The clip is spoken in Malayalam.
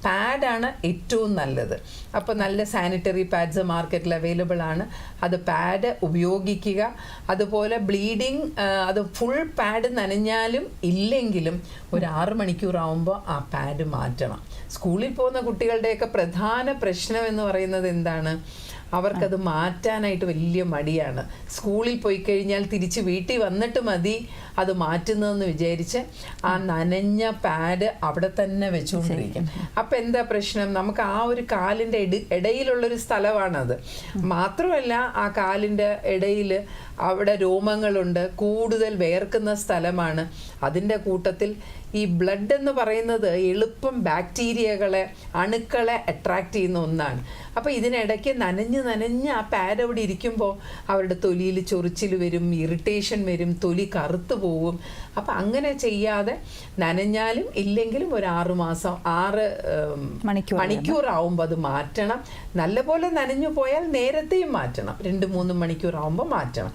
പാഡാണ് ഏറ്റവും നല്ലത്. അപ്പോൾ നല്ല സാനിറ്ററി പാഡ്സ് മാർക്കറ്റിൽ അവൈലബിൾ ആണ്. അത് പാഡ് ഉപയോഗിക്കുക. അതുപോലെ ബ്ലീഡിങ് അത് ഫുൾ പാഡ് നനഞ്ഞാലും ഇല്ലെങ്കിലും ഒരു 6 മണിക്കൂറാവുമ്പോൾ ആ പാഡ് മാറ്റണം. സ്കൂളിൽ പോകുന്ന കുട്ടികളുടെയൊക്കെ പ്രധാന പ്രശ്നം എന്ന് പറയുന്നത് എന്താണ്? അവർക്കത് മാറ്റാനായിട്ട് വലിയ മടിയാണ്. സ്കൂളിൽ പോയി കഴിഞ്ഞാൽ തിരിച്ച് വീട്ടിൽ വന്നിട്ട് മതി അത് മാറ്റുന്നതെന്ന് വിചാരിച്ച് ആ നനഞ്ഞ പാഡ് അവിടെ തന്നെ വെച്ചുകൊണ്ടിരിക്കും. അപ്പം എന്താ പ്രശ്നം? നമുക്ക് ആ ഒരു കാലിൻ്റെ ഇടയിലുള്ളൊരു സ്ഥലമാണത്. മാത്രമല്ല ആ കാലിൻ്റെ ഇടയിൽ അവിടെ രോമങ്ങളുണ്ട്, കൂടുതൽ വേർക്കുന്ന സ്ഥലമാണ്. അതിൻ്റെ കൂട്ടത്തിൽ ഈ ബ്ലഡ് എന്ന് പറയുന്നത് എളുപ്പം ബാക്ടീരിയകളെ, അണുക്കളെ അട്രാക്റ്റ് ചെയ്യുന്ന ഒന്നാണ്. അപ്പോൾ ഇതിനിടയ്ക്ക് നനഞ്ഞ് ആ പാഡ് അവിടെ ഇരിക്കുമ്പോൾ അവരുടെ തൊലിയിൽ ചൊറിച്ചിൽ വരും, ഇറിറ്റേഷൻ വരും, തൊലി കറുത്തു പോവും. അപ്പം അങ്ങനെ ചെയ്യാതെ നനഞ്ഞാലും ഇല്ലെങ്കിലും ഒരു 6 മണിക്കൂറാവുമ്പോൾ അത് മാറ്റണം. നല്ലപോലെ നനഞ്ഞു പോയാൽ നേരത്തെയും മാറ്റണം, 2-3 മണിക്കൂറാവുമ്പോൾ മാറ്റണം.